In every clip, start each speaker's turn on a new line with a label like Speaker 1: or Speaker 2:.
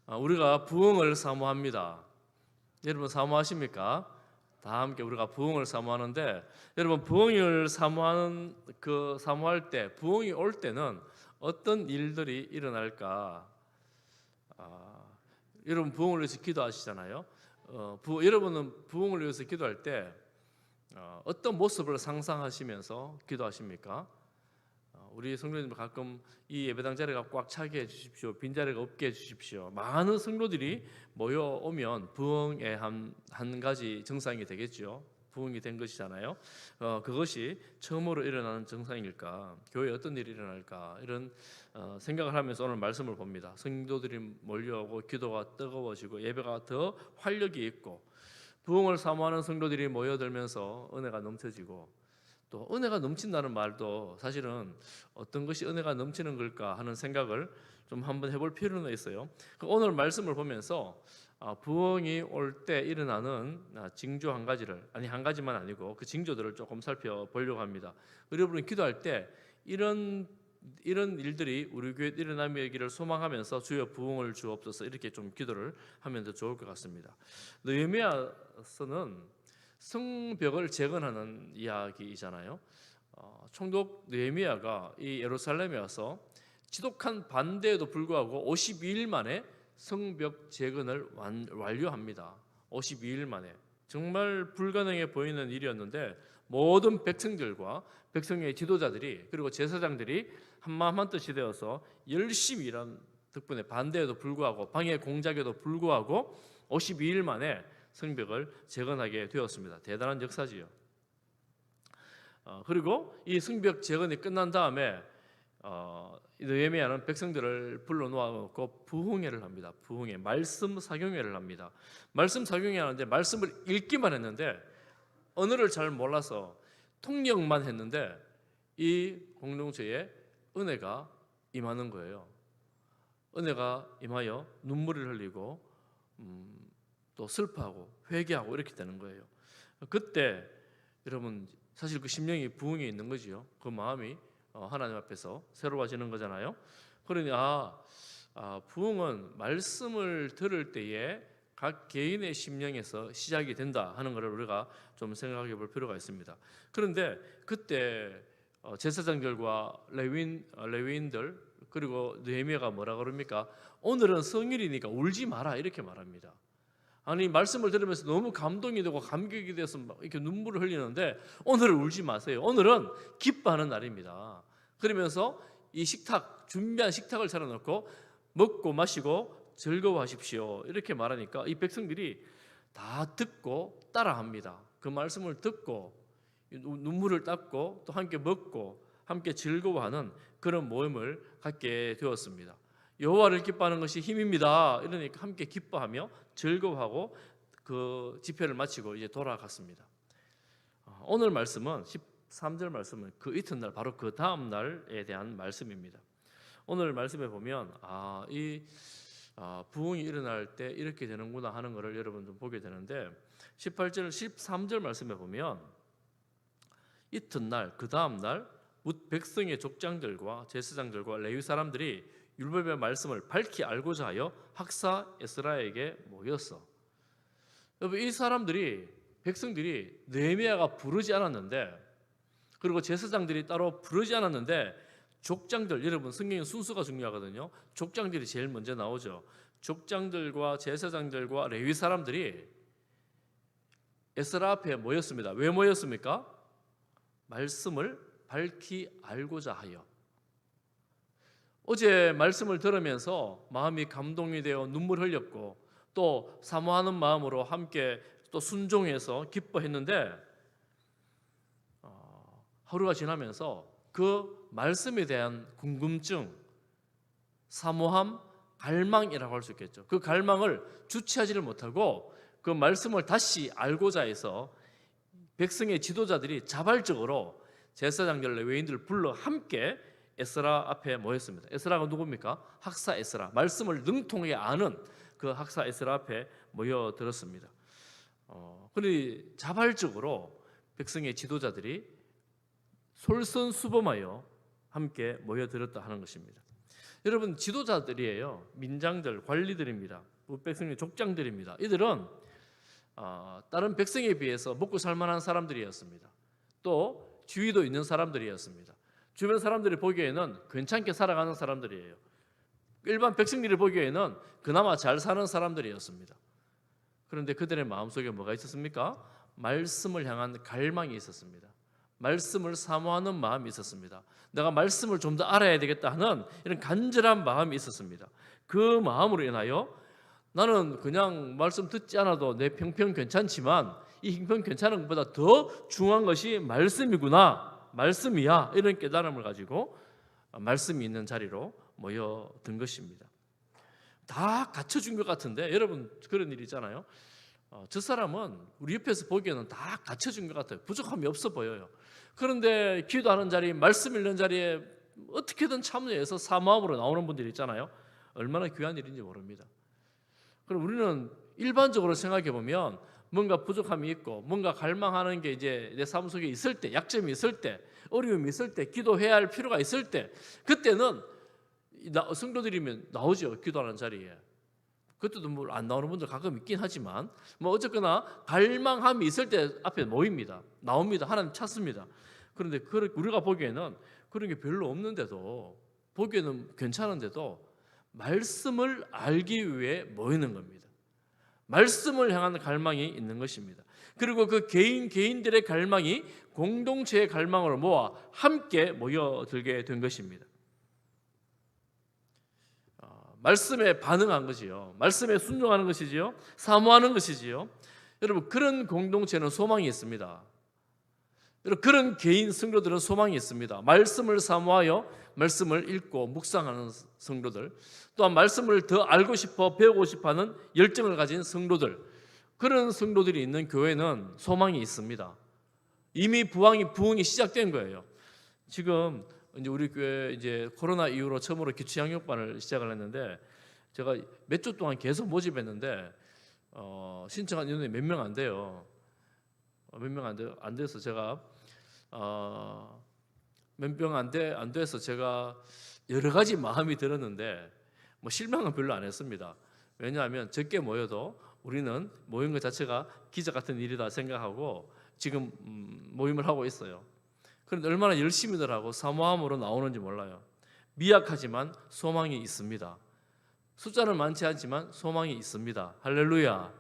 Speaker 1: 우리가 부흥을 사모합니다. 여러분 사모하십니까? 다 함께 우리가 부흥을 사모하는데, 여러분 부흥을 사모할 때, 부흥이 올 때는 어떤 일들이 일어날까? 여러분 부흥을 위해서 기도하시잖아요. 여러분은 부흥을 위해서 기도할 때 어떤 모습을 상상하시면서 기도하십니까? 우리 성도님들 가끔 이 예배당 자리가 꽉 차게 해주십시오. 빈자리가 없게 해주십시오. 많은 성도들이 모여오면 부흥의 한 가지 정상이 되겠죠. 부흥이 된 것이잖아요. 그것이 처음으로 일어나는 정상일까? 교회에 어떤 일이 일어날까? 이런 생각을 하면서 오늘 말씀을 봅니다. 성도들이 몰려오고 기도가 뜨거워지고 예배가 더 활력이 있고 부흥을 사모하는 성도들이 모여들면서 은혜가 넘쳐지고, 또 은혜가 넘친다는 말도 사실은 어떤 것이 은혜가 넘치는 걸까 하는 생각을 좀 한번 해볼 필요는 있어요. 오늘 말씀을 보면서 부흥이 올 때 일어나는 징조 한 가지를, 한 가지만 아니고 그 징조들을 조금 살펴보려고 합니다. 여러분이 기도할 때 이런 일들이 우리 교회에 일어나기를 소망하면서 주여 부흥을 주옵소서 이렇게 좀 기도를 하면 더 좋을 것 같습니다. 느헤미야서는 성벽을 재건하는 이야기이잖아요. 총독 느헤미야가 이 예루살렘에 와서 지독한 반대에도 불구하고 52일 만에 성벽 재건을 완료합니다. 52일 만에. 정말 불가능해 보이는 일이었는데 모든 백성들과 백성의 지도자들이 그리고 제사장들이 한마음 한뜻이 되어서 열심히 일한 덕분에 반대에도 불구하고 방해 공작에도 불구하고 52일 만에 성벽을 재건하게 되었습니다. 대단한 역사지요. 그리고 이 성벽 재건이 끝난 다음에 느헤미야는 백성들을 불러놓고 부흥회를 합니다. 부흥회, 말씀 사경회를 합니다. 말씀 사경회 하는데 말씀을 읽기만 했는데 언어를 잘 몰라서 통역만 했는데 이 공동체에 은혜가 임하는 거예요. 은혜가 임하여 눈물을 흘리고 또 슬퍼하고 회개하고 이렇게 되는 거예요. 그때 여러분 사실 그 심령이 부흥이 있는 거지요. 그 마음이 하나님 앞에서 새로워지는 거잖아요. 그러니 부흥은 말씀을 들을 때에 각 개인의 심령에서 시작이 된다 하는 것을 우리가 좀 생각해 볼 필요가 있습니다. 그런데 그때 제사장들과 레위인들 그리고 느헤미야가 뭐라 그럽니까? 오늘은 성일이니까 울지 마라 이렇게 말합니다. 아니 말씀을 들으면서 너무 감동이 되고 감격이 돼서 막 이렇게 눈물을 흘리는데 오늘은 울지 마세요. 오늘은 기뻐하는 날입니다. 그러면서 이 준비한 식탁을 차려놓고 먹고 마시고 즐거워하십시오 이렇게 말하니까 이 백성들이 다 듣고 따라합니다. 그 말씀을 듣고 눈물을 닦고 또 함께 먹고 함께 즐거워하는 그런 모임을 갖게 되었습니다. 여호와를 기뻐하는 것이 힘입니다. 이러니까 함께 기뻐하며 즐거워하고 그 집회를 마치고 이제 돌아갔습니다. 오늘 말씀은 13절 말씀은 그 이튿날 바로 그 다음 날에 대한 말씀입니다. 오늘 말씀에 보면 부흥이 일어날 때 이렇게 되는구나 하는 것을 여러분 좀 보게 되는데 18절 13절 말씀에 보면 이튿날 그 다음 날 뭇 백성의 족장들과 제사장들과 레위 사람들이 율법의 말씀을 밝히 알고자 하여 학사 에스라에게 모였어. 여러분 이 사람들이 백성들이 느헤미야가 부르지 않았는데 그리고 제사장들이 따로 부르지 않았는데 족장들, 여러분 성경의 순서가 중요하거든요. 족장들이 제일 먼저 나오죠. 족장들과 제사장들과 레위 사람들이 에스라 앞에 모였습니다. 왜 모였습니까? 말씀을 밝히 알고자 하여. 어제 말씀을 들으면서 마음이 감동이 되어 눈물 흘렸고 또 사모하는 마음으로 함께 또 순종해서 기뻐했는데 하루가 지나면서 그 말씀에 대한 궁금증, 사모함, 갈망이라고 할 수 있겠죠. 그 갈망을 주체하지를 못하고 그 말씀을 다시 알고자 해서 백성의 지도자들이 자발적으로 제사장들 레위인들을 불러 함께 에스라 앞에 모였습니다. 에스라가 누굽니까? 학사 에스라. 말씀을 능통하게 아는 그 학사 에스라 앞에 모여들었습니다. 그러니 자발적으로 백성의 지도자들이 솔선수범하여 함께 모여들었다 하는 것입니다. 여러분 지도자들이에요. 민장들, 관리들입니다. 백성의 족장들입니다. 이들은 다른 백성에 비해서 먹고 살만한 사람들이었습니다. 또 지위도 있는 사람들이었습니다. 주변 사람들이 보기에는 괜찮게 살아가는 사람들이에요. 일반 백성들이 보기에는 그나마 잘 사는 사람들이었습니다. 그런데 그들의 마음속에 뭐가 있었습니까? 말씀을 향한 갈망이 있었습니다. 말씀을 사모하는 마음이 있었습니다. 내가 말씀을 좀 더 알아야 되겠다 하는 이런 간절한 마음이 있었습니다. 그 마음으로 인하여 나는 그냥 말씀 듣지 않아도 내 형편 괜찮지만 이 형편 괜찮은 것보다 더 중요한 것이 말씀이구나, 말씀이야, 이런 깨달음을 가지고 말씀이 있는 자리로 모여든 것입니다. 다 갖춰준 것 같은데 여러분 그런 일 있잖아요. 저 사람은 우리 옆에서 보기에는 다 갖춰준 것 같아요. 부족함이 없어 보여요. 그런데 기도하는 자리, 말씀 읽는 자리에 어떻게든 참여해서 사모함으로 나오는 분들이 있잖아요. 얼마나 귀한 일인지 모릅니다. 그럼 우리는 일반적으로 생각해 보면 뭔가 부족함이 있고 뭔가 갈망하는 게 이제 내 삶 속에 있을 때, 약점이 있을 때, 어려움이 있을 때, 기도해야 할 필요가 있을 때, 그때는 성도들이면 나오죠. 기도하는 자리에. 그때도 뭐 안 나오는 분들 가끔 있긴 하지만 뭐 어쨌거나 갈망함이 있을 때 앞에 모입니다. 나옵니다. 하나님 찾습니다. 그런데 우리가 보기에는 그런 게 별로 없는데도, 보기에는 괜찮은데도 말씀을 알기 위해 모이는 겁니다. 말씀을 향한 갈망이 있는 것입니다. 그리고 그 개인들의 갈망이 공동체의 갈망으로 모아 함께 모여들게 된 것입니다. 말씀에 반응한 것이요, 말씀에 순종하는 것이지요, 사모하는 것이지요. 여러분 그런 공동체는 소망이 있습니다. 여러분 그런 개인 성도들은 소망이 있습니다. 말씀을 사모하여 말씀을 읽고 묵상하는 성도들, 또한 말씀을 더 알고 싶어 배우고 싶어하는 열정을 가진 성도들, 그런 성도들이 있는 교회는 소망이 있습니다. 이미 부흥이 시작된 거예요. 지금 이제 우리 교회 이제 코로나 이후로 처음으로 기초양육반을 시작을 했는데 제가 몇 주 동안 계속 모집했는데 신청한 인원이 몇 명 안 돼요. 몇 명 안 돼서 제가 몇 명 안 돼서 제가 여러 가지 마음이 들었는데 뭐 실망은 별로 안 했습니다. 왜냐하면 적게 모여도 우리는 모인 것 자체가 기적 같은 일이다 생각하고 지금 모임을 하고 있어요. 그런데 얼마나 열심히들 하고 사모함으로 나오는지 몰라요. 미약하지만 소망이 있습니다. 숫자는 많지 않지만 소망이 있습니다. 할렐루야.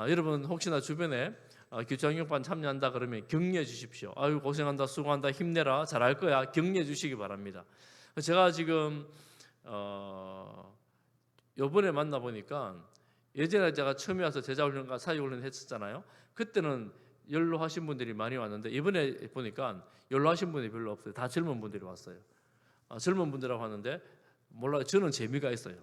Speaker 1: 여러분 혹시나 주변에 기초학력반 참여한다 그러면 격려해 주십시오. 아유 고생한다, 수고한다, 힘내라, 잘할 거야, 격려해 주시기 바랍니다. 제가 지금 이번에 만나 보니까 예전에 제가 처음에 와서 제자훈련과 사역훈련 했었잖아요. 그때는 연로하신 분들이 많이 왔는데 이번에 보니까 연로하신 분이 별로 없어요. 다 젊은 분들이 왔어요. 젊은 분들하고 왔는데 몰라요. 저는 재미가 있어요.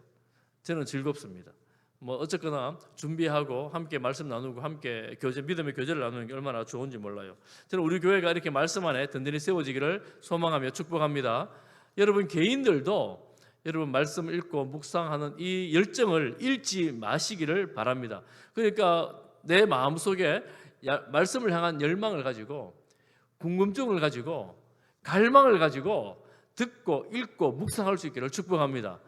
Speaker 1: 저는 즐겁습니다. 뭐 어쨌거나 준비하고 함께 말씀 나누고 함께 믿음의 교제를 나누는 게 얼마나 좋은지 몰라요. 저는 우리 교회가 이렇게 말씀 안에 든든히 세워지기를 소망하며 축복합니다. 여러분 개인들도 여러분 말씀을 읽고 묵상하는 이 열정을 잃지 마시기를 바랍니다. 그러니까 내 마음속에 말씀을 향한 열망을 가지고, 궁금증을 가지고, 갈망을 가지고 듣고 읽고 묵상할 수 있기를 축복합니다.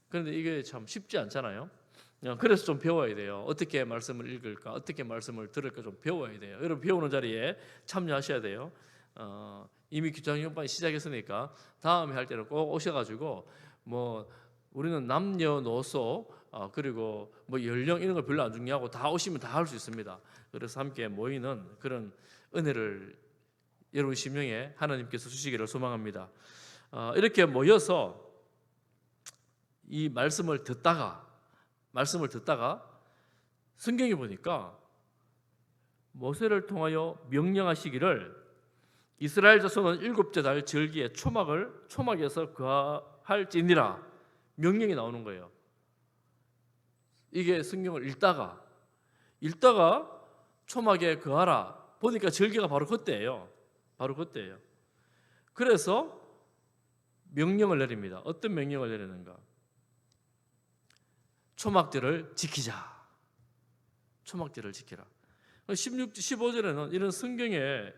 Speaker 1: 그런데 이게 참 쉽지 않잖아요. 그래서 좀 배워야 돼요. 어떻게 말씀을 읽을까, 어떻게 말씀을 들을까 좀 배워야 돼요. 여러분 배우는 자리에 참여하셔야 돼요. 이미 기초학년반이 시작했으니까 다음에 할 때는 꼭 오셔가지고 뭐 우리는 남녀노소 그리고 뭐 연령 이런 걸 별로 안 중요하고 다 오시면 다 할 수 있습니다. 그래서 함께 모이는 그런 은혜를 여러분 심령에 하나님께서 주시기를 소망합니다. 이렇게 모여서 이 말씀을 듣다가 성경에 보니까 모세를 통하여 명령하시기를 이스라엘 자손은 7째 달 절기에 초막에서 거할지니라 명령이 나오는 거예요. 이게 성경을 읽다가 초막에 거하라 보니까 절기가 바로 그때예요. 그래서 명령을 내립니다. 어떤 명령을 내리는가? 초막절을 지키자. 초막절을 지키라. 15절에는 이런 성경에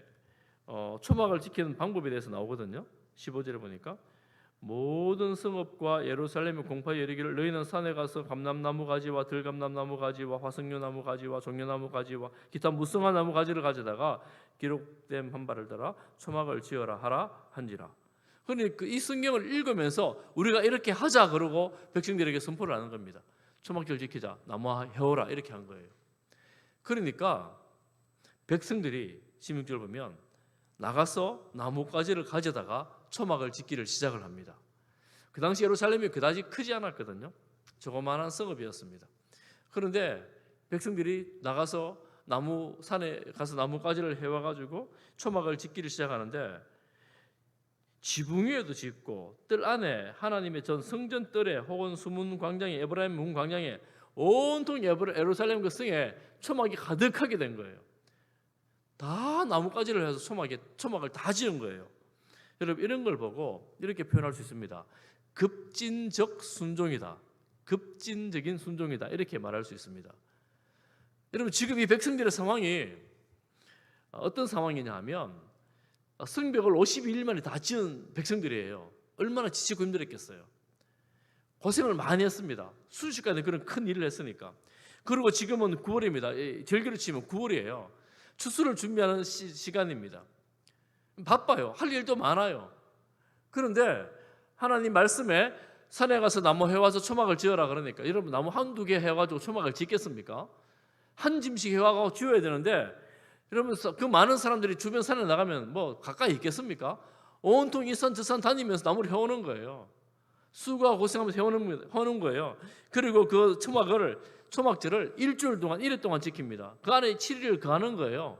Speaker 1: 초막을 지키는 방법에 대해서 나오거든요. 15절에 보니까 모든 성읍과 예루살렘의 공파에 이르기를 너희는 산에 가서 감람나무 가지와 들감람나무 가지와 화석류나무 가지와 종려나무 가지와 기타 무성한 나무 가지를 가져다가 기록된 판발을 들어 초막을 지어라 하라 한지라. 그러니까 이 성경을 읽으면서 우리가 이렇게 하자 그러고 백성들에게 선포를 하는 겁니다. 초막절 지키자, 나무 해오라 이렇게 한 거예요. 그러니까 백성들이 16절 보면 나가서 나뭇가지를 가져다가 초막을 짓기를 시작을 합니다. 그 당시 예루살렘이 그다지 크지 않았거든요. 조그마한 성읍이었습니다. 그런데 백성들이 나가서 산에 가서 나뭇가지를 해와가지고 초막을 짓기를 시작하는데 지붕 위에도 짓고 뜰 안에 하나님의 전 성전 뜰에 혹은 수문 광장에 에브라임 문 광장에 온통 예루살렘 그 성에 초막이 가득하게 된 거예요. 다 나뭇가지를 해서 초막을 다 지은 거예요. 여러분 이런 걸 보고 이렇게 표현할 수 있습니다. 급진적 순종이다. 급진적인 순종이다. 이렇게 말할 수 있습니다. 여러분 지금 이 백성들의 상황이 어떤 상황이냐 하면 성벽을 52일 만에 다 지은 백성들이에요. 얼마나 지치고 힘들었겠어요. 고생을 많이 했습니다. 순식간에 그런 큰 일을 했으니까. 그리고 지금은 9월입니다. 절기로 치면 9월이에요. 추수를 준비하는 시간입니다. 바빠요. 할 일도 많아요. 그런데 하나님 말씀에 산에 가서 나무 해와서 초막을 지어라 그러니까 여러분 나무 한두 개 해가지고 초막을 짓겠습니까? 한 짐씩 해와가지고 지어야 되는데 여러분 그 많은 사람들이 주변 산에 나가면 뭐 가까이 있겠습니까? 온통 이 산 저 산 다니면서 나무를 해오는 거예요. 수고하고 고생하면서 해오는 거예요. 그리고 그 초막절을 일주일 동안 1일 동안 지킵니다. 그 안에 7일을 거하는 거예요.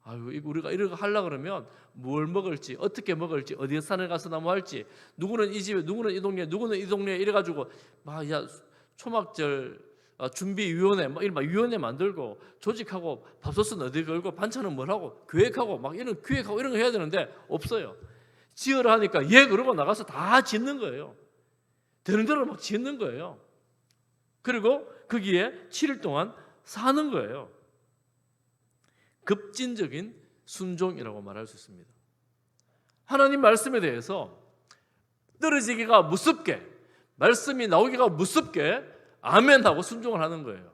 Speaker 1: 아유, 우리가 이렇게 하려고 그러면 뭘 먹을지, 어떻게 먹을지, 어디 산에 가서 나무 할지, 누구는 이 집에, 누구는 이 동네, 누구는 이 동네 이래가지고 초막절 준비위원회, 위원회 만들고 조직하고 밥솥은 어디 걸고 반찬은 뭘 하고 계획하고 이런 기획하고 이런 거 해야 되는데 없어요. 지으라 하니까 그러고 나가서 다 짓는 거예요. 되는 대로 막 짓는 거예요. 그리고 거기에 7일 동안 사는 거예요. 급진적인 순종이라고 말할 수 있습니다. 하나님 말씀에 대해서 떨어지기가 무섭게, 말씀이 나오기가 무섭게 아멘하고 순종을 하는 거예요.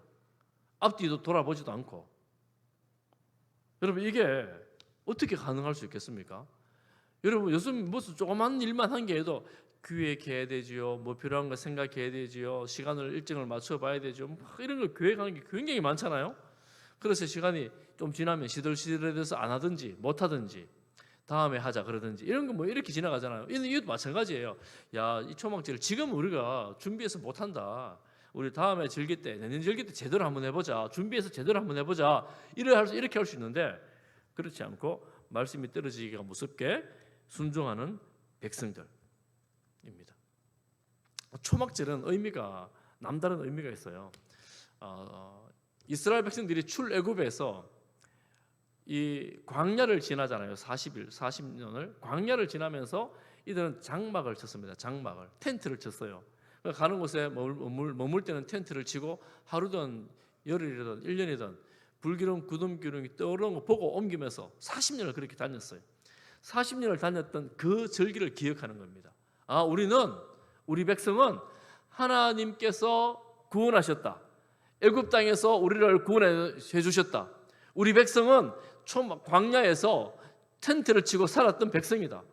Speaker 1: 앞뒤도 돌아보지도 않고. 여러분 이게 어떻게 가능할 수 있겠습니까? 여러분 요즘 무슨 조그만 일만 한 게 해도 기획해야 되지요. 뭐 필요한 거 생각해야 되지요. 시간을 일정을 맞춰봐야 되죠. 이런 걸 계획하는 게 굉장히 많잖아요. 그래서 시간이 좀 지나면 시들시들해서 안 하든지 못 하든지 다음에 하자 그러든지 이런 거 뭐 이렇게 지나가잖아요. 이것도 마찬가지예요. 야, 이 초막절을 지금 우리가 준비해서 못 한다. 우리 다음에 즐길 때, 내년 즐길 때 제대로 한번 해보자. 준비해서 제대로 한번 해보자. 이렇게 할 수 있는데 그렇지 않고 말씀이 떨어지기가 무섭게 순종하는 백성들입니다. 초막절은 남다른 의미가 있어요. 이스라엘 백성들이 출애굽에서 이 광야를 지나잖아요. 40년을 광야를 지나면서 이들은 장막을 쳤습니다. 장막을 텐트를 쳤어요. 가는 곳에 머물 때는 텐트를 치고 하루든 열흘이든 1년이든 불기둥 구름기둥이 떠오르는 거 보고 옮기면서 40년을 그렇게 다녔어요. 40년을 다녔던 그 절기를 기억하는 겁니다. 우리 백성은 하나님께서 구원하셨다. 애굽 땅에서 우리를 구원해 주셨다. 우리 백성은 광야에서 텐트를 치고 살았던 백성이다.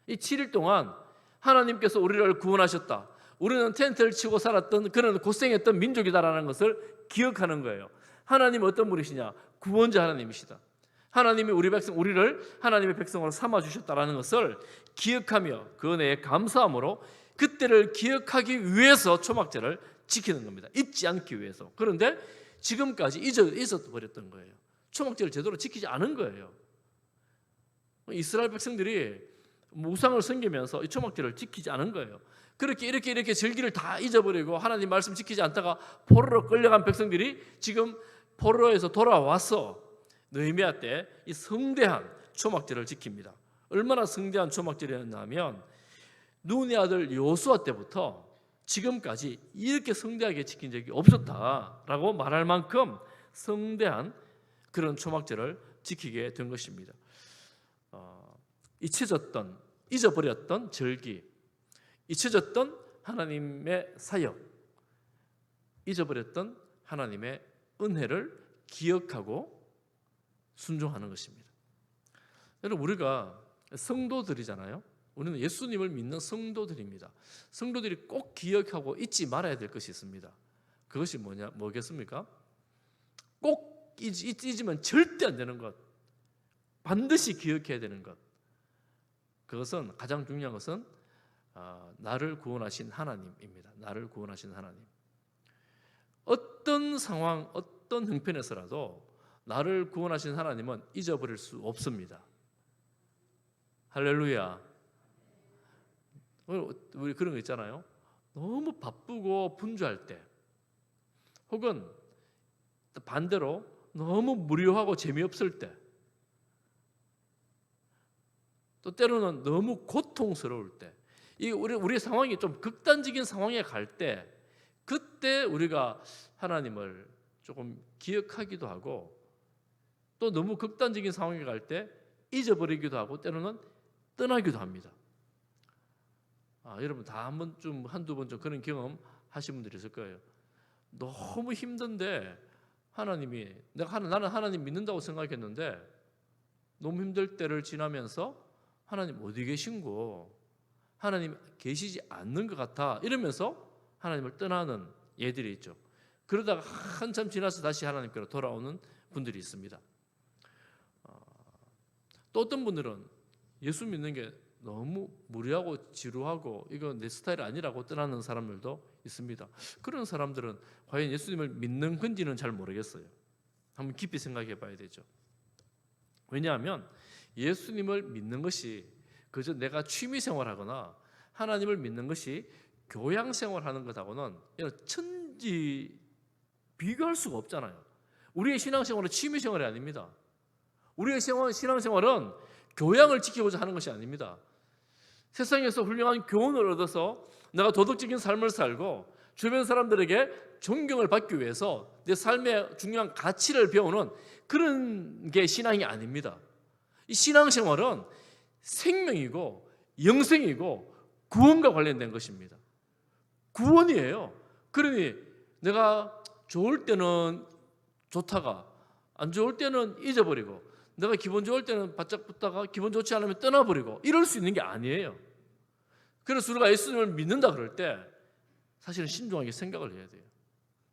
Speaker 1: 이 7일 동안 하나님께서 우리를 구원하셨다. 우리는 텐트를 치고 살았던 그런 고생했던 민족이다라는 것을 기억하는 거예요. 하나님은 어떤 분이시냐? 구원자 하나님이시다. 하나님이 우리를 하나님의 백성으로 삼아 주셨다라는 것을 기억하며 그 은혜에 감사함으로 그때를 기억하기 위해서 초막절을 지키는 겁니다. 잊지 않기 위해서. 그런데 지금까지 잊어버렸던 거예요. 초막절을 제대로 지키지 않은 거예요. 이스라엘 백성들이 우상을 섬기면서 이 초막절을 지키지 않은 거예요. 이렇게 절기를 다 잊어버리고 하나님 말씀 지키지 않다가 포로로 끌려간 백성들이 지금 포로에서 돌아와서 느헤미야 때 이 성대한 초막절을 지킵니다. 얼마나 성대한 초막절이었냐면 눈의 아들 여호수아 때부터 지금까지 이렇게 성대하게 지킨 적이 없었다라고 말할 만큼 성대한 그런 초막절을 지키게 된 것입니다. 잊혀졌던, 잊어버렸던 절기, 잊혀졌던 하나님의 사역, 잊어버렸던 하나님의 은혜를 기억하고 순종하는 것입니다. 여러분, 우리가 성도들이잖아요. 우리는 예수님을 믿는 성도들입니다. 성도들이 꼭 기억하고 잊지 말아야 될 것이 있습니다. 그것이 뭐겠습니까? 꼭 잊으면 절대 안 되는 것, 반드시 기억해야 되는 것. 그것은, 가장 중요한 것은 나를 구원하신 하나님입니다. 나를 구원하신 하나님. 어떤 상황, 어떤 형편에서라도 나를 구원하신 하나님은 잊어버릴 수 없습니다. 할렐루야. 우리 그런 거 있잖아요. 너무 바쁘고 분주할 때, 혹은 반대로 너무 무료하고 재미없을 때, 또 때로는 너무 고통스러울 때, 우리 상황이 좀 극단적인 상황에 갈 때, 그때 우리가 하나님을 조금 기억하기도 하고, 또 너무 극단적인 상황에 갈 때 잊어버리기도 하고, 때로는 떠나기도 합니다. 여러분 다 한두 번 좀 그런 경험 하신 분들이 있을 거예요. 너무 힘든데 나는 하나님 믿는다고 생각했는데 너무 힘들 때를 지나면서 하나님 어디 계신고, 하나님 계시지 않는 것 같아, 이러면서 하나님을 떠나는 예들이 있죠. 그러다가 한참 지나서 다시 하나님께로 돌아오는 분들이 있습니다. 또 어떤 분들은 예수 믿는 게 너무 무리하고 지루하고 이건 내 스타일이 아니라고 떠나는 사람들도 있습니다. 그런 사람들은 과연 예수님을 믿는 건지는 잘 모르겠어요. 한번 깊이 생각해 봐야 되죠. 왜냐하면 예수님을 믿는 것이 그저 내가 취미 생활하거나 하나님을 믿는 것이 교양 생활하는 것하고는 천지 비교할 수가 없잖아요. 우리의 신앙생활은 취미 생활이 아닙니다. 우리의 신앙생활은 교양을 지키고자 하는 것이 아닙니다. 세상에서 훌륭한 교훈을 얻어서 내가 도덕적인 삶을 살고 주변 사람들에게 존경을 받기 위해서 내 삶의 중요한 가치를 배우는 그런 게 신앙이 아닙니다. 이 신앙생활은 생명이고 영생이고 구원과 관련된 것입니다. 구원이에요. 그러니 내가 좋을 때는 좋다가 안 좋을 때는 잊어버리고, 내가 기분 좋을 때는 바짝 붙다가 기분 좋지 않으면 떠나버리고, 이럴 수 있는 게 아니에요. 그래서 우리가 예수님을 믿는다 그럴 때 사실은 신중하게 생각을 해야 돼요.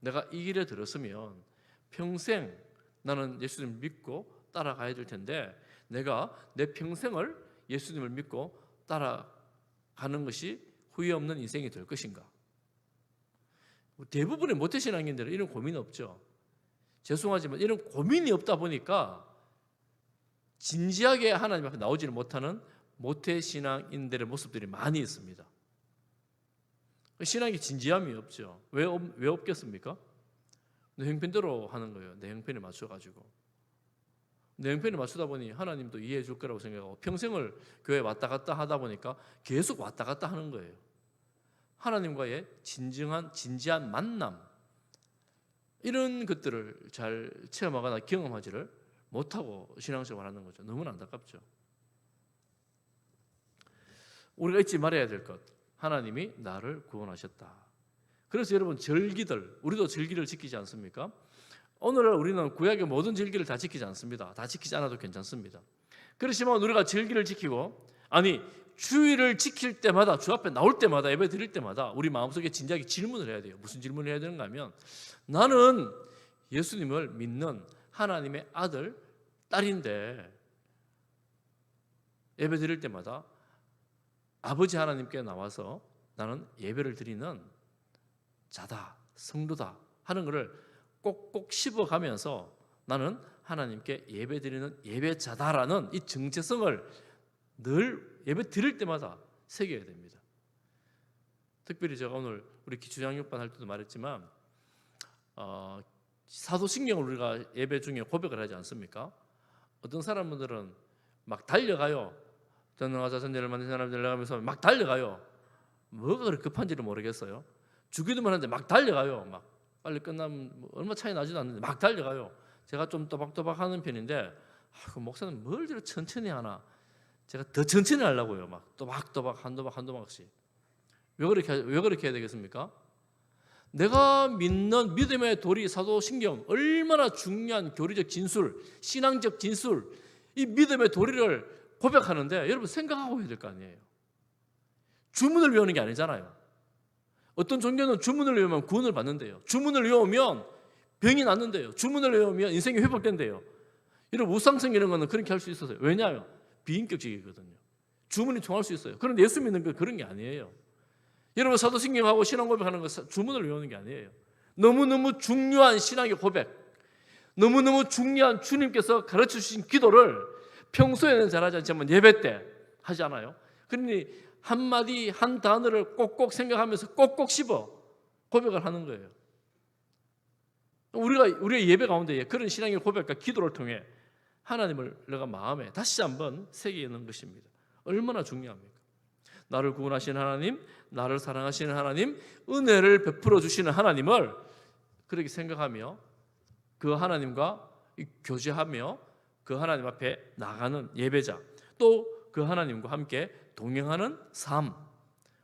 Speaker 1: 내가 이 길에 들었으면 평생 나는 예수님을 믿고 따라가야 될 텐데, 내가 내 평생을 예수님을 믿고 따라가는 것이 후회 없는 인생이 될 것인가? 대부분의 모태신앙인들은 이런 고민이 없죠. 죄송하지만 이런 고민이 없다 보니까 진지하게 하나님 앞에 나오지를 못하는 모태신앙인들의 모습들이 많이 있습니다. 신앙이 진지함이 없죠. 왜 없겠습니까? 내 형편대로 하는 거예요. 내 형편에 맞춰가지고. 내 형편에 맞추다 보니 하나님도 이해해 줄 거라고 생각하고 평생을 교회에 왔다 갔다 하다 보니까 계속 왔다 갔다 하는 거예요. 하나님과의 진지한 만남, 이런 것들을 잘 체험하거나 경험하지를 못하고 신앙생활 하는 거죠. 너무나 안타깝죠. 우리가 잊지 말아야 될 것, 하나님이 나를 구원하셨다. 그래서 여러분, 절기들, 우리도 절기를 지키지 않습니까? 오늘날 우리는 구약의 모든 절기를 다 지키지 않습니다. 다 지키지 않아도 괜찮습니다. 그렇지만 우리가 절기를 지키고, 주일을 지킬 때마다, 주 앞에 나올 때마다, 예배 드릴 때마다 우리 마음속에 진지하게 질문을 해야 돼요. 무슨 질문을 해야 되는가 하면, 나는 예수님을 믿는 하나님의 아들, 딸인데 예배 드릴 때마다 아버지 하나님께 나와서 나는 예배를 드리는 자다, 성도다 하는 것을 꼭꼭 씹어가면서 나는 하나님께 예배 드리는 예배자다라는 이 정체성을 늘 예배 드릴 때마다 새겨야 됩니다. 특별히 제가 오늘 우리 기초장육반 할 때도 말했지만 사도신경을 우리가 예배 중에 고백을 하지 않습니까? 어떤 사람들은 막 달려가요. 전능하사 천지를 만든 사람들 나가면서 막 달려가요. 뭐가 그렇게 급한지를 모르겠어요. 주기도만 하는데 막 달려가요. 막 빨리 끝나면 얼마 차이 나지도 않는데 막 달려가요. 제가 좀 또박또박 하는 편인데 그 목사는 뭘 저렇게 천천히 하나. 제가 더 천천히 하려고요. 막 또박또박 한도박씩. 왜 그렇게 해야 되겠습니까? 내가 믿는 믿음의 도리 사도신경, 얼마나 중요한 교리적 진술, 신앙적 진술, 이 믿음의 도리를 고백하는데 여러분 생각하고 해야 될 거 아니에요. 주문을 외우는 게 아니잖아요. 어떤 종교는 주문을 외우면 구원을 받는데요. 주문을 외우면 병이 낫는데요. 주문을 외우면 인생이 회복된대요. 이런 우상성 이런 거는 그렇게 할 수 있었어요. 왜냐하면 비인격적이거든요. 주문이 통할 수 있어요. 그런데 예수 믿는 건 그런 게 아니에요. 여러분 사도신경하고 신앙 고백하는 거 주문을 외우는 게 아니에요. 너무너무 중요한 신앙의 고백, 너무너무 중요한 주님께서 가르쳐 주신 기도를 평소에는 잘하지 않지만 예배 때 하지 않아요. 그러니 한마디 한 단어를 꼭꼭 생각하면서 꼭꼭 씹어 고백을 하는 거예요. 우리의 예배 가운데 그런 신앙의 고백과 기도를 통해 하나님을 내가 마음에 다시 한번 새기는 것입니다. 얼마나 중요합니까? 나를 구원하시는 하나님, 나를 사랑하시는 하나님, 은혜를 베풀어 주시는 하나님을 그렇게 생각하며 그 하나님과 교제하며 그 하나님 앞에 나가는 예배자, 또 그 하나님과 함께 동행하는 삶,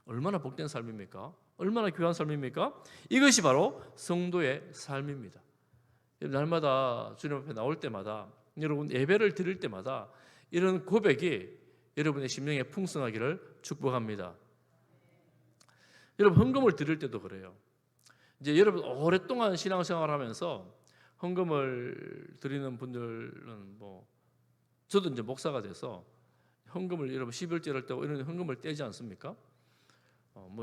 Speaker 1: 얼마나 복된 삶입니까? 얼마나 귀한 삶입니까? 이것이 바로 성도의 삶입니다. 날마다 주님 앞에 나올 때마다, 여러분 예배를 드릴 때마다 이런 고백이 여러분의 심령에 풍성하기를 축복합니다. 여러분 헌금을 드릴 때도 그래요. 이제 여러분 오랫동안 신앙생활을 하면서 헌금을 드리는 분들은 저도 이제 목사가 돼서 헌금을 여러분 11절을 떼고 이런 헌금을 떼지 않습니까?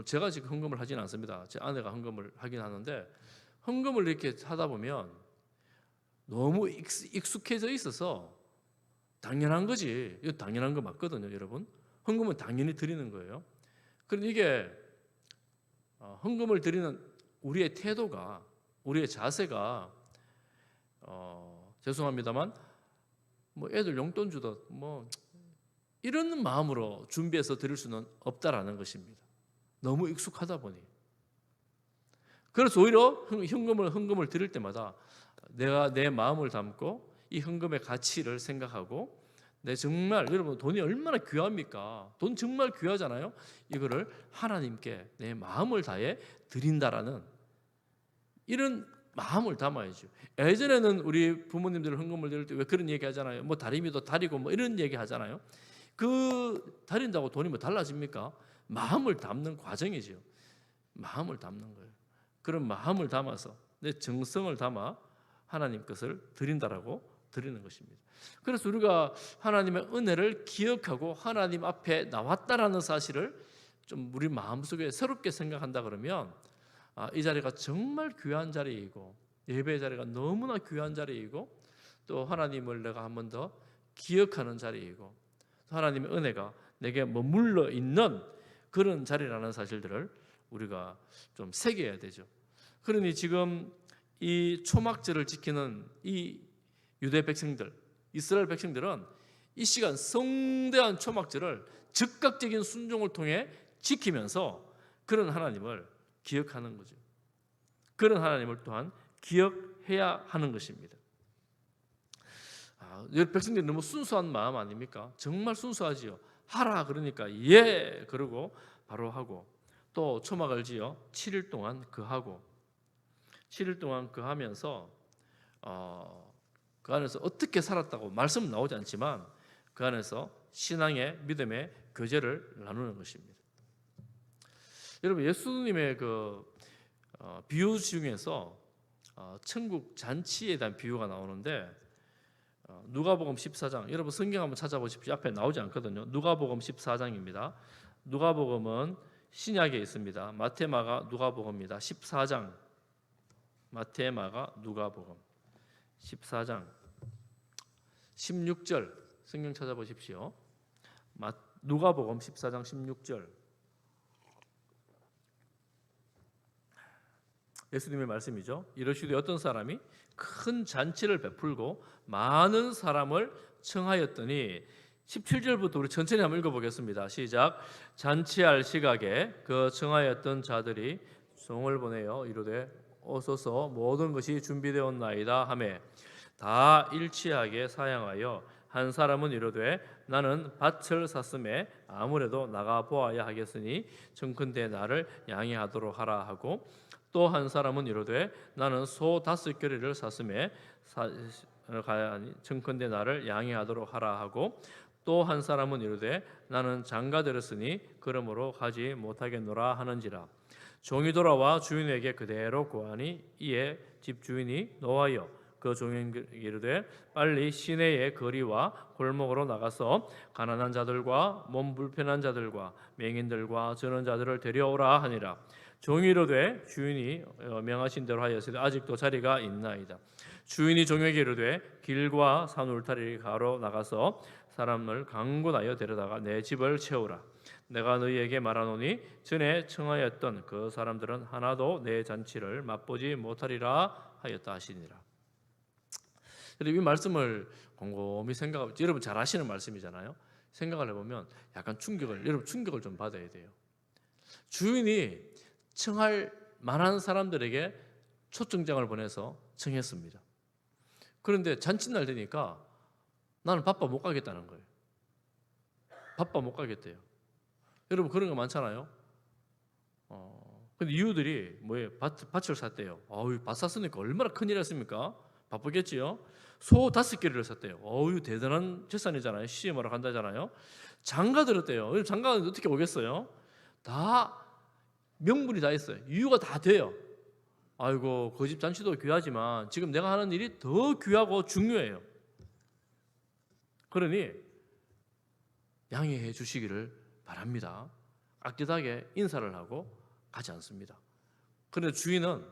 Speaker 1: 제가 지금 헌금을 하지는 않습니다. 제 아내가 헌금을 하긴 하는데 헌금을 이렇게 하다 보면 너무 익숙해져 있어서 당연한 거지. 이거 당연한 거 맞거든요, 여러분. 헌금은 당연히 드리는 거예요. 그런데 이게 헌금을 드리는 우리의 태도가, 우리의 자세가 죄송합니다만 애들 용돈 주듯 이런 마음으로 준비해서 드릴 수는 없다라는 것입니다. 너무 익숙하다 보니. 그래서 오히려 헌금을 드릴 때마다 내가 내 마음을 담고 이 헌금의 가치를 생각하고 정말 여러분 돈이 얼마나 귀합니까? 돈 정말 귀하잖아요. 이거를 하나님께 내 마음을 다해 드린다라는 이런 마음을 담아야죠. 예전에는 우리 부모님들 헌금을 드릴 때 왜 그런 얘기 하잖아요. 다리미도 다리고 이런 얘기 하잖아요. 그 다린다고 돈이 달라집니까? 마음을 담는 과정이죠. 마음을 담는 거예요. 그런 마음을 담아서 내 정성을 담아 하나님 것을 드린다라고 드리는 것입니다. 그래서 우리가 하나님의 은혜를 기억하고 하나님 앞에 나왔다라는 사실을 좀 우리 마음속에 새롭게 생각한다 그러면 이 자리가 정말 귀한 자리이고 예배 자리가 너무나 귀한 자리이고 또 하나님을 내가 한 번 더 기억하는 자리이고 하나님의 은혜가 내게 머물러 있는 그런 자리라는 사실들을 우리가 좀 새겨야 되죠. 그러니 지금 이 초막절을 지키는 이 유대 백성들, 이스라엘 백성들은 이 시간 성대한 초막절을 즉각적인 순종을 통해 지키면서 그런 하나님을 기억하는 거죠. 그런 하나님을 또한 기억해야 하는 것입니다. 백성들이 너무 순수한 마음 아닙니까? 정말 순수하지요. 하라 그러니까 예 그러고 바로 하고 또 초막을 지어 7일 동안 거하고 7일 동안 거하면서 그 안에서 어떻게 살았다고 말씀은 나오지 않지만 그 안에서 신앙의 믿음의 교제를 나누는 것입니다. 여러분 예수님의 그 비유 중에서 천국 잔치에 대한 비유가 나오는데 누가복음 14장 여러분 성경 한번 찾아보십시오. 앞에 나오지 않거든요. 누가복음 14장입니다. 누가복음은 신약에 있습니다. 마태, 마가, 누가복음입니다. 14장 마태, 마가, 누가복음 14장 16절 성경 찾아보십시오. 누가복음 14장 16절 예수님의 말씀이죠. 이러시되 어떤 사람이 큰 잔치를 베풀고 많은 사람을 청하였더니 17절부터 우리 천천히 한번 읽어보겠습니다. 시작. 잔치할 시각에 그 청하였던 자들이 종을 보내어 이르되 오소서 모든 것이 준비되었나이다 하매 다 일치하게 사양하여 한 사람은 이르되 나는 밭을 샀음에 아무래도 나가 보아야 하겠으니 청컨대 나를 양해하도록 하라 하고, 또 한 사람은 이르되 나는 소 5 겨레를 샀음에 가야 하니 청컨대 나를 양해하도록 하라 하고, 또 한 사람은 이르되 나는 장가 들었으니 그러므로 가지 못하겠노라 하는지라. 종이 돌아와 주인에게 그대로 고하니 이에 집주인이 노하여 그 종에게 이르되 빨리 시내의 거리와 골목으로 나가서 가난한 자들과 몸 불편한 자들과 맹인들과 저는 자들을 데려오라 하니라. 종이 이르되 주인이 명하신 대로 하였으되 아직도 자리가 있나이다. 주인이 종에게 이르되 길과 산 울타리 가로 나가서 사람을 강군하여 데려다가 내 집을 채우라. 내가 너희에게 말하노니 전에 청하였던 그 사람들은 하나도 내 잔치를 맛보지 못하리라 하였다 하시니라. 이 말씀을 곰곰이 생각하면, 여러분 잘 아시는 말씀이잖아요. 생각을 해보면 약간 여러분 충격을 좀 받아야 돼요. 주인이 청할 만한 사람들에게 초청장을 보내서 청했습니다. 그런데 잔칫날 되니까 나는 바빠 못 가겠다는 거예요. 바빠 못 가겠대요. 여러분 그런 거 많잖아요. 근데 이유들이 뭐예요? 밭을 샀대요. 밭 샀으니까 얼마나 큰일 했습니까? 바쁘겠지요. 소 5 겨레를 샀대요. 대단한 재산이잖아요. 시험하러 간다잖아요. 장가 들었대요. 장가는 어떻게 오겠어요? 다 명분이 다 있어요. 이유가 다 돼요. 아이고 그 집 잔치도 귀하지만 지금 내가 하는 일이 더 귀하고 중요해요. 그러니 양해해 주시기를 바랍니다. 아끼하게 인사를 하고 가지 않습니다. 그런데 주인은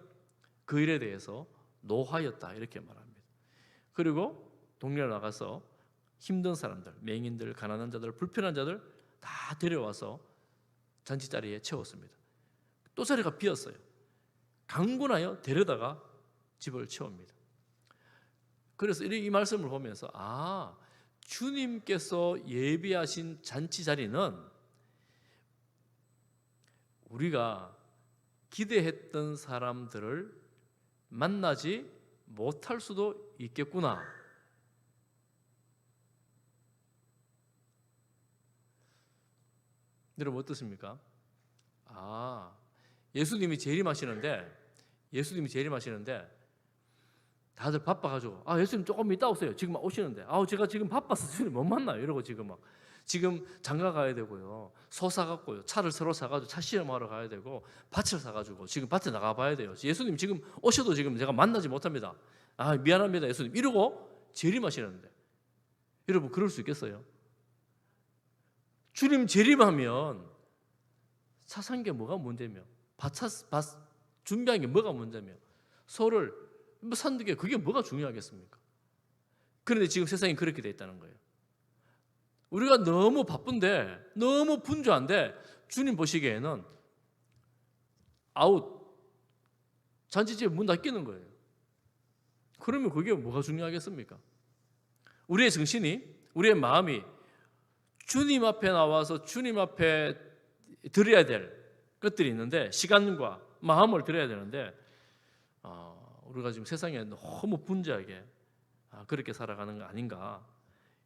Speaker 1: 그 일에 대해서 노하였다 이렇게 말합니다. 그리고 동네에 나가서 힘든 사람들, 맹인들, 가난한 자들, 불편한 자들 다 데려와서 잔치 자리에 채웠습니다. 또 자리가 비었어요. 강군하여 데려다가 집을 채웁니다. 그래서 이 말씀을 보면서 주님께서 예비하신 잔치 자리는 우리가 기대했던 사람들을 만나지 못할 수도 있겠구나. 여러분 어떻습니까? 예수님이 재림하시는데 다들 바빠가지고 예수님 조금 이따 오세요. 지금 오시는데 제가 지금 바빠서 주님 못 만나요. 이러고 지금 장가 가야 되고요. 소 사갖고요. 차를 새로 사가지고 차 시험하러 가야 되고 밭을 사가지고 지금 밭에 나가봐야 돼요. 예수님 지금 오셔도 지금 제가 만나지 못합니다. 미안합니다 예수님. 이러고 재림하시는데 여러분 그럴 수 있겠어요? 주님 재림하면 차 산 게 뭐가 문제며 밭 준비한 게 뭐가 문제며 소를 산 게 그게 뭐가 중요하겠습니까? 그런데 지금 세상이 그렇게 돼 있다는 거예요. 우리가 너무 바쁜데 너무 분주한데 주님 보시기에는 잔치집에 문 닫히는 거예요. 그러면 그게 뭐가 중요하겠습니까? 우리의 정신이, 우리의 마음이 주님 앞에 나와서 주님 앞에 드려야 될 것들이 있는데 시간과 마음을 드려야 되는데 우리가 지금 세상에 너무 분주하게 그렇게 살아가는 거 아닌가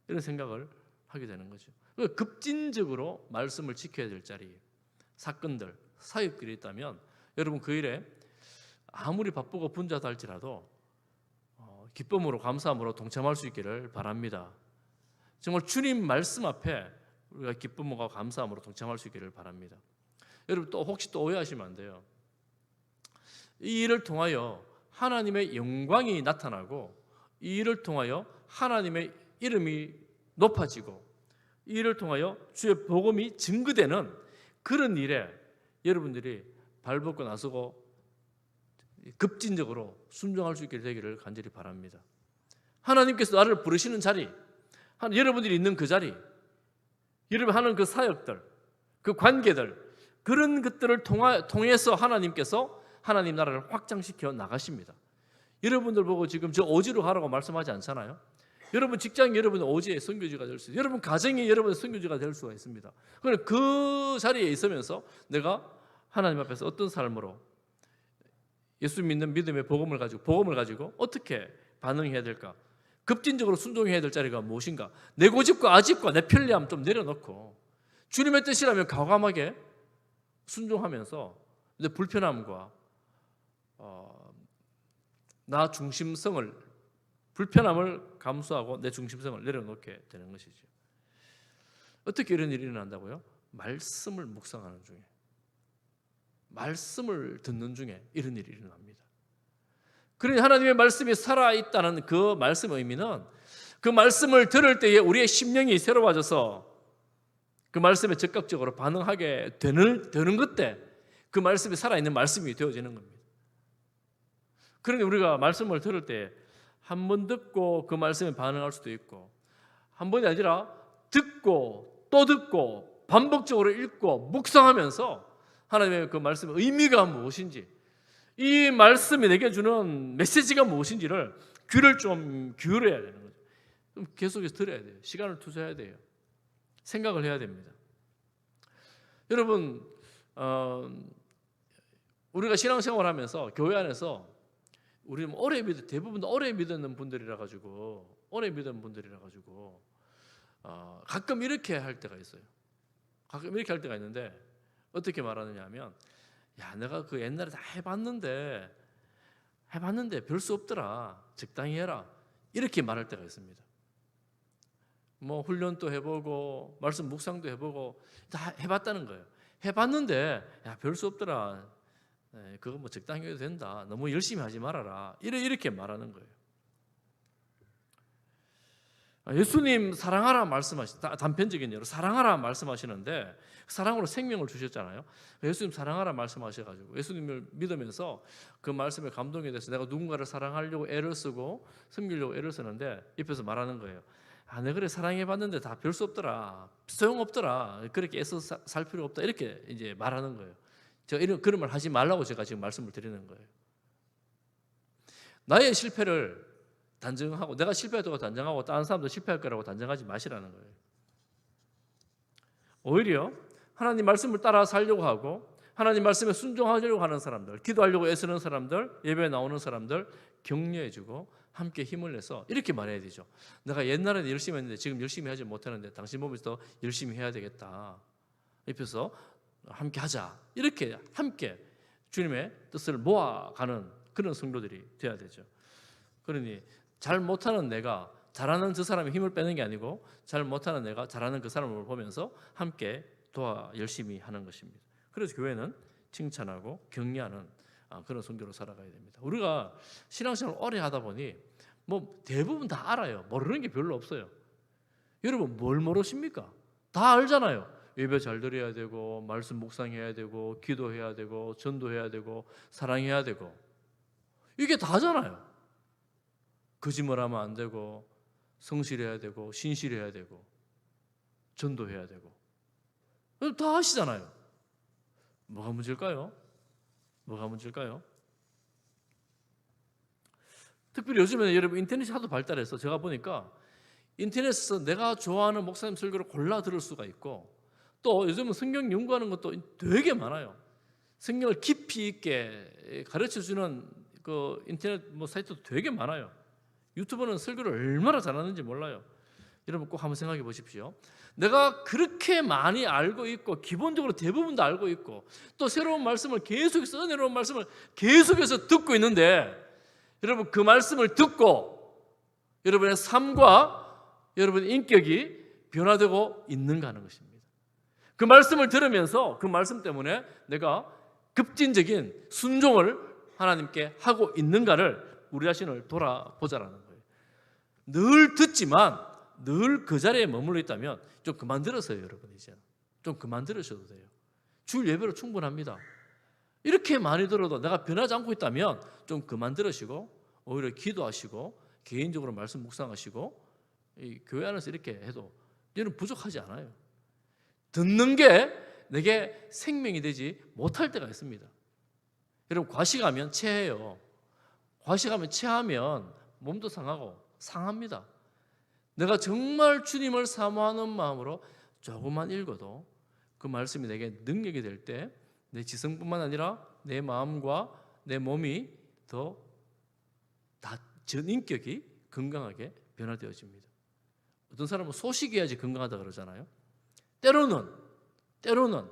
Speaker 1: 이런 생각을 하게 되는 거죠. 급진적으로 말씀을 지켜야 될 자리, 사건들, 사역들이 있다면 여러분 그 일에 아무리 바쁘고 분주하다 할지라도 기쁨으로 감사함으로 동참할 수 있기를 바랍니다. 정말 주님 말씀 앞에 우리가 기쁨과 감사함으로 동참할 수 있기를 바랍니다. 여러분 혹시 오해하시면 안 돼요. 이 일을 통하여 하나님의 영광이 나타나고 이 일을 통하여 하나님의 이름이 높아지고 이 일을 통하여 주의 복음이 증거되는 그런 일에 여러분들이 발벗고 나서고 급진적으로 순종할 수 있게 되기를 간절히 바랍니다. 하나님께서 나를 부르시는 자리, 여러분들이 있는 그 자리, 여러분 하는 그 사역들, 그 관계들, 그런 것들을 통해서 하나님께서 하나님 나라를 확장시켜 나가십니다. 여러분들 보고 지금 저 오지로 가라고 말씀하지 않잖아요. 여러분 직장이 여러분의 오지의 선교지가 될 수 있어요. 여러분 가정이 여러분의 선교지가 될 수가 있습니다. 그런데 그 자리에 있으면서 내가 하나님 앞에서 어떤 삶으로 예수 믿는 믿음의 복음을 가지고 어떻게 반응해야 될까? 급진적으로 순종해야 될 자리가 무엇인가? 내 고집과 아집과 내 편리함 좀 내려놓고 주님의 뜻이라면 과감하게 순종하면서 내 불편함과 나 중심성을, 불편함을 감수하고 내 중심성을 내려놓게 되는 것이죠. 어떻게 이런 일이 일어난다고요? 말씀을 묵상하는 중에, 말씀을 듣는 중에 이런 일이 일어납니다. 그러니 하나님의 말씀이 살아있다는 그 말씀의 의미는 그 말씀을 들을 때에 우리의 심령이 새로워져서 그 말씀에 적극적으로 반응하게 되는 그때 그 말씀이 살아있는 말씀이 되어지는 겁니다. 그러니 우리가 말씀을 들을 때 한 번 듣고 그 말씀에 반응할 수도 있고, 한 번이 아니라 듣고 또 듣고 반복적으로 읽고 묵상하면서 하나님의 그 말씀의 의미가 무엇인지, 이 말씀이 내게 주는 메시지가 무엇인지를 귀를 좀 기울여야 되는 거죠. 좀 계속해서 들어야 돼요. 시간을 투자해야 돼요. 생각을 해야 됩니다. 여러분, 우리가 신앙생활을 하면서 교회 안에서 우리는 대부분 오래 믿는 분들이라 가지고 가끔 이렇게 할 때가 있어요. 가끔 이렇게 할 때가 있는데 어떻게 말하느냐 하면, 야, 내가 그 옛날에 다 해봤는데 별 수 없더라, 적당히 해라, 이렇게 말할 때가 있습니다. 뭐 훈련도 해보고 말씀 묵상도 해보고 다 해봤다는 거예요. 해봤는데 야, 별 수 없더라, 그거 뭐 적당히 해도 된다, 너무 열심히 하지 말아라, 이렇게 말하는 거예요. 예수님 사랑하라 단편적인 예로 사랑하라 말씀하시는데 사랑으로 생명을 주셨잖아요. 예수님 사랑하라 말씀하셔가지고 예수님을 믿으면서 그 말씀에 감동이 돼서 내가 누군가를 사랑하려고 애를 쓰고 섬기려고 애를 쓰는데 옆에서 말하는 거예요. 아, 내가 그래 사랑해봤는데 다 별 수 없더라, 소용없더라, 그렇게 애써 살 필요 없다, 이렇게 이제 말하는 거예요. 제가 그런 말 하지 말라고 제가 지금 말씀을 드리는 거예요. 나의 실패를 단정하고, 내가 실패했다고 단정하고 다른 사람도 실패할 거라고 단정하지 마시라는 거예요. 오히려 하나님 말씀을 따라 살려고 하고 하나님 말씀에 순종하려고 하는 사람들, 기도하려고 애쓰는 사람들, 예배에 나오는 사람들 격려해주고 함께 힘을 내서 이렇게 말해야 되죠. 내가 옛날에는 열심히 했는데 지금 열심히 하지 못하는데 당신 보면서 열심히 해야 되겠다, 옆에서 함께 하자, 이렇게 함께 주님의 뜻을 모아가는 그런 성도들이 돼야 되죠. 그러니 잘 못하는 내가 잘하는 저 사람의 힘을 빼는 게 아니고 잘 못하는 내가 잘하는 그 사람을 보면서 함께 열심히 하는 것입니다. 그래서 교회는 칭찬하고 격려하는 그런 성도로 살아가야 됩니다. 우리가 신앙생활을 오래 하다 보니 뭐 대부분 다 알아요. 모르는 게 별로 없어요. 여러분 뭘 모르십니까? 다 알잖아요. 예배 잘 드려야 되고 말씀 묵상해야 되고 기도해야 되고 전도해야 되고 사랑해야 되고, 이게 다잖아요. 거짓말하면 안 되고 성실해야 되고 신실해야 되고 전도해야 되고 다 하시잖아요. 뭐가 문제일까요? 특별히 요즘에 여러분 인터넷이 하도 발달해서 제가 보니까 인터넷에서 내가 좋아하는 목사님 설교를 골라 들을 수가 있고, 또 요즘은 성경 연구하는 것도 되게 많아요. 성경을 깊이 있게 가르쳐주는 그 인터넷 사이트도 되게 많아요. 유튜버는 설교를 얼마나 잘하는지 몰라요. 여러분 꼭 한번 생각해 보십시오. 내가 그렇게 많이 알고 있고 기본적으로 대부분 다 알고 있고 또 새로운 말씀을 계속해서, 은혜로운 말씀을 계속해서 듣고 있는데, 여러분 그 말씀을 듣고 여러분의 삶과 여러분의 인격이 변화되고 있는가 하는 것입니다. 그 말씀을 들으면서 그 말씀 때문에 내가 급진적인 순종을 하나님께 하고 있는가를 우리 자신을 돌아보자라는 거예요. 늘 듣지만 늘 그 자리에 머물러 있다면 좀 그만 들으세요. 여러분 이제 좀 그만 들으셔도 돼요. 주일 예배로 충분합니다. 이렇게 많이 들어도 내가 변하지 않고 있다면 좀 그만 들으시고 오히려 기도하시고 개인적으로 말씀 묵상하시고 이 교회 안에서 이렇게 해도 이는 부족하지 않아요. 듣는 게 내게 생명이 되지 못할 때가 있습니다. 여러분 과식하면 체해요. 과식하면 체하면 몸도 상합니다. 내가 정말 주님을 사모하는 마음으로 조금만 읽어도 그 말씀이 내게 능력이 될 때 내 지성뿐만 아니라 내 마음과 내 몸이 전 인격이 건강하게 변화되어집니다. 어떤 사람은 소식이어야지 건강하다 그러잖아요. 때로는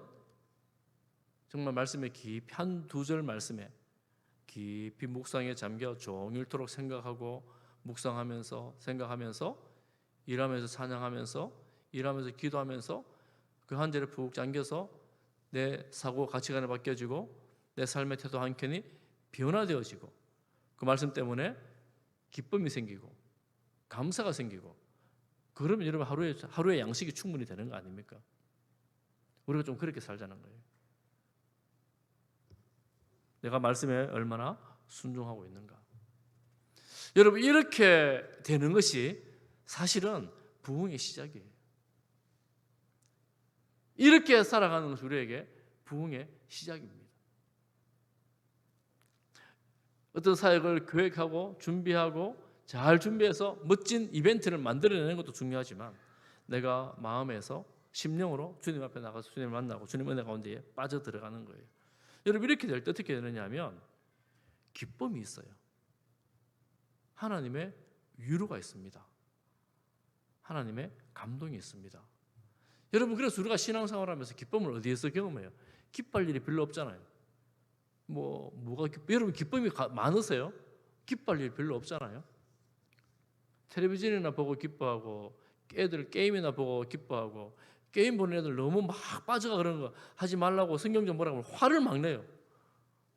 Speaker 1: 정말 말씀에 깊이 한두 절 말씀에 깊이 묵상에 잠겨 종일토록 생각하고 묵상하면서 생각하면서 일하면서 찬양하면서 일하면서 기도하면서 그 한 절에 푹 잠겨서 내 사고 가치관이 바뀌어지고 내 삶의 태도 한켠이 변화되어지고 그 말씀 때문에 기쁨이 생기고 감사가 생기고 그러면 여러분 하루의 양식이 충분히 되는 거 아닙니까? 우리가 좀 그렇게 살자는 거예요. 내가 말씀에 얼마나 순종하고 있는가. 여러분 이렇게 되는 것이 사실은 부흥의 시작이에요. 이렇게 살아가는 것이 우리에게 부흥의 시작입니다. 어떤 사역을 계획하고 준비하고 잘 준비해서 멋진 이벤트를 만들어내는 것도 중요하지만 내가 마음에서 심령으로 주님 앞에 나가서 주님을 만나고 주님 은혜 가운데에 빠져들어가는 거예요. 여러분 이렇게 될 때 어떻게 되느냐 하면 기쁨이 있어요. 하나님의 위로가 있습니다. 하나님의 감동이 있습니다. 여러분 그래서 우리가 신앙생활 하면서 기쁨을 어디에서 경험해요? 기뻐할 일이 별로 없잖아요. 여러분 기쁨이 많으세요? 기뻐할 일이 별로 없잖아요. 텔레비전이나 보고 기뻐하고 애들 게임이나 보고 기뻐하고 게임 보는 애들 너무 막 빠져가 그러는 거 하지 말라고 성경 좀 보라고 화를 막 내요.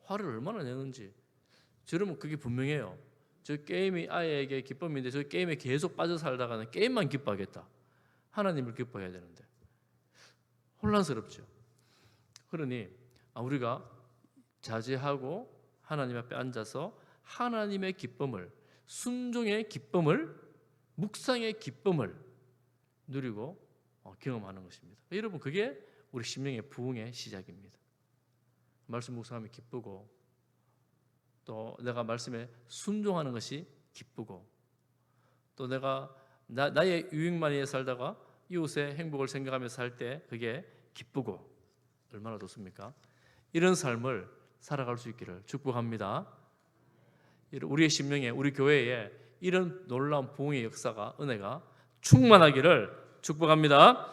Speaker 1: 화를 얼마나 내는지. 여러분 그게 분명해요. 저 게임이 아이에게 기쁨인데 저 게임에 계속 빠져 살다가는 게임만 기뻐하겠다. 하나님을 기뻐해야 되는데 혼란스럽죠. 그러니 우리가 자제하고 하나님 앞에 앉아서 하나님의 기쁨을, 순종의 기쁨을, 묵상의 기쁨을 누리고 경험하는 것입니다. 여러분 그게 우리 심령의 부흥의 시작입니다. 말씀 묵상하면 기쁘고 또 내가 말씀에 순종하는 것이 기쁘고 또 내가 나의 유익만에 살다가 이웃의 행복을 생각하면서 살 때 그게 기쁘고 얼마나 좋습니까? 이런 삶을 살아갈 수 있기를 축복합니다. 우리의 심령에 우리 교회에 이런 놀라운 부흥의 역사가 은혜가 충만하기를 축복합니다.